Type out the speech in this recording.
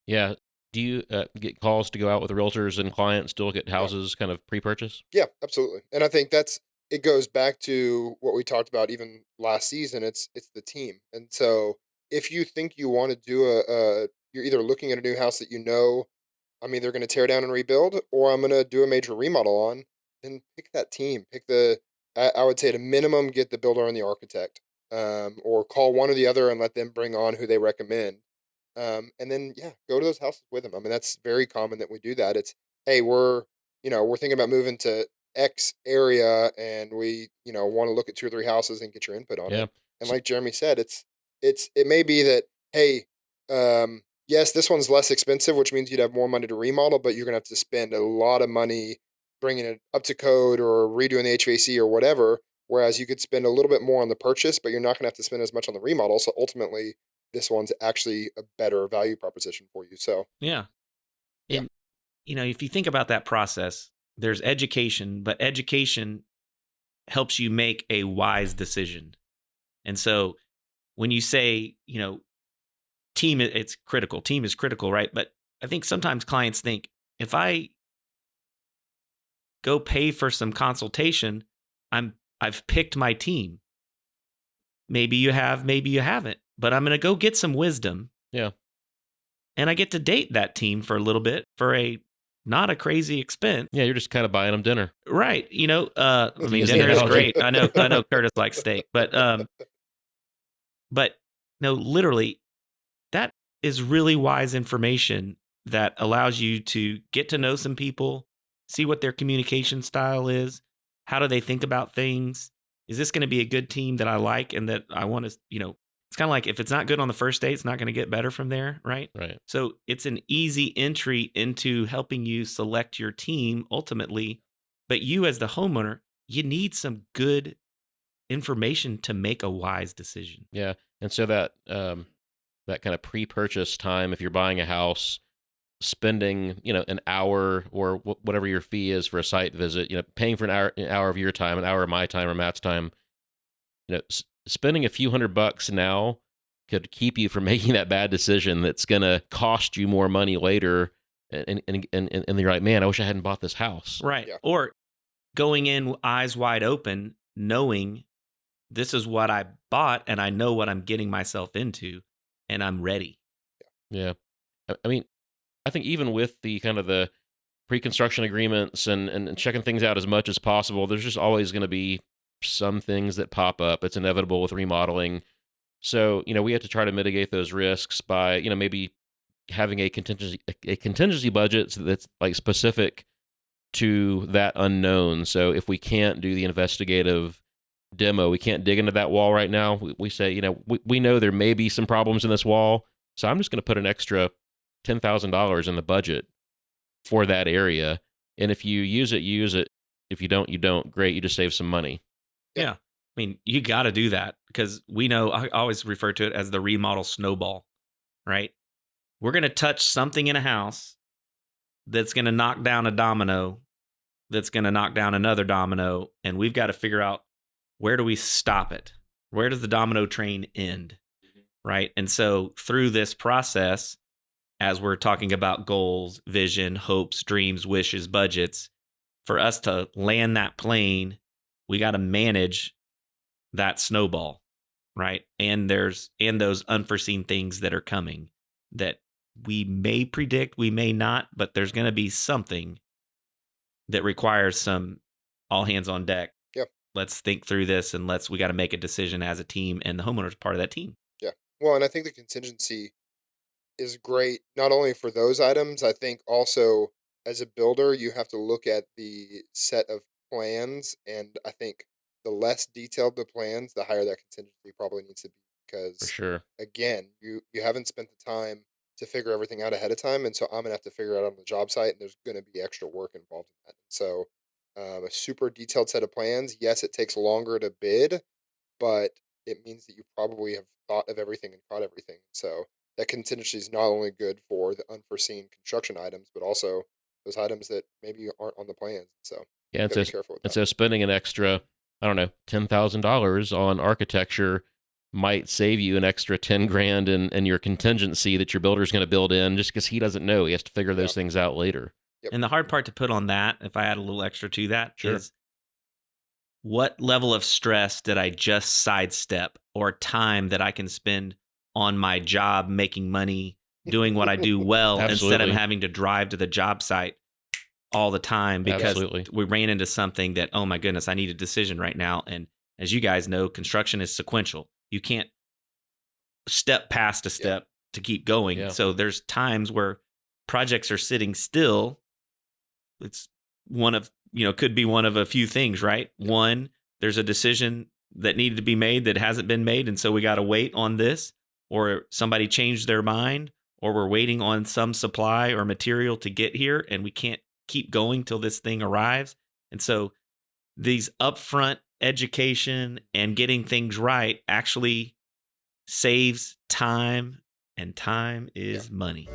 Yeah. Do you get calls to go out with realtors and clients to look at Yeah. houses kind of pre-purchase? Yeah, absolutely. And I think it goes back to what we talked about even last season. It's the team. And so if you think you want to do you're either looking at a new house that I'm either going to tear down and rebuild or I'm going to do a major remodel on, then pick that team. I would say at a minimum, get the builder and the architect, or call one or the other and let them bring on who they recommend. And then, yeah, go to those houses with them. I mean, that's very common that we do that. It's, hey, we're thinking about moving to X area and we want to look at two or three houses and get your input on Yeah. it. And like Jeremy said, it may be that, hey, yes, this one's less expensive, which means you'd have more money to remodel, but you're going to have to spend a lot of money bringing it up to code or redoing the HVAC or whatever. Whereas you could spend a little bit more on the purchase, but you're not going to have to spend as much on the remodel. So ultimately, this one's actually a better value proposition for you. So, Yeah. yeah, And, if you think about that process, there's education, but education helps you make a wise decision. And so when you say, team, it's critical. Team is critical, right? But I think sometimes clients think if I go pay for some consultation, I've picked my team. Maybe you have, maybe you haven't, but I'm going to go get some wisdom. Yeah. And I get to date that team for a little bit for not a crazy expense. Yeah. You're just kind of buying them dinner. Right. I mean, Use the dinner is analogy. great. I know Curtis likes steak, but no, literally, that is really wise information that allows you to get to know some people, see what their communication style is, how do they think about things. Is this going to be a good team that I like and that I want to, it's kind of like if it's not good on the first date, it's not going to get better from there, right? Right. So it's an easy entry into helping you select your team ultimately. But you as the homeowner, you need some good information to make a wise decision. Yeah. And so that kind of pre-purchase time, if you're buying a house, spending an hour or whatever your fee is for a site visit, paying for an hour of your time, an hour of my time or Matt's time, spending a few $100 now could keep you from making that bad decision that's going to cost you more money later. And you're like, man, I wish I hadn't bought this house. Right. Yeah. Or going in eyes wide open, knowing this is what I bought and I know what I'm getting myself into and I'm ready. Yeah. I mean, I think even with the kind of the pre-construction agreements and checking things out as much as possible, there's just always going to be some things that pop up. It's inevitable with remodeling. So, we have to try to mitigate those risks by, maybe having a contingency budget that's like specific to that unknown. So if we can't do the investigative demo, we can't dig into that wall right now. We say, we know there may be some problems in this wall. So I'm just going to put an extra $10,000 in the budget for that area. And if you use it, you use it. If you don't, you don't. Great. You just save some money. Yeah. I mean, you got to do that because we know, I always refer to it as the remodel snowball, right? We're going to touch something in a house that's going to knock down a domino, that's going to knock down another domino. And we've got to figure out, where do we stop it? Where does the domino train end? Right. And so through this process, as we're talking about goals, vision, hopes, dreams, wishes, budgets, for us to land that plane, we got to manage that snowball, right? And those unforeseen things that are coming that we may predict, we may not, but there's going to be something that requires some all hands on deck. Yep. Let's think through this and we got to make a decision as a team, and the homeowner's part of that team. Yeah. Well, and I think the contingency is great not only for those items. I think also as a builder, you have to look at the set of plans, and I think the less detailed the plans, the higher that contingency probably needs to be. For Because sure. again, you haven't spent the time to figure everything out ahead of time, and so I'm gonna have to figure it out on the job site, and there's gonna be extra work involved in that. So, a super detailed set of plans. Yes, it takes longer to bid, but it means that you probably have thought of everything and caught everything. So that contingency is not only good for the unforeseen construction items, but also those items that maybe aren't on the plans. So Yeah. you got to be careful with And that. so spending an extra, I don't know, $10,000 on architecture might save you an extra 10 grand in your contingency that your builder's going to build in just because he doesn't know. He has to figure those things out later. Yep. And the hard part to put on that, if I add a little extra to that, Sure. is what level of stress did I just sidestep, or time that I can spend on my job making money, doing what I do well, instead of Absolutely. having to drive to the job site all the time because Absolutely. we ran into something that, oh my goodness, I need a decision right now. And as you guys know, construction is sequential. You can't step past a step to keep going. Yeah. So there's times where projects are sitting still. It's one of, could be one of a few things, right? One, there's a decision that needed to be made that hasn't been made, and so we got to wait on this, or somebody changed their mind, or we're waiting on some supply or material to get here, and we can't keep going till this thing arrives. And so these upfront education and getting things right actually saves time, and time is money.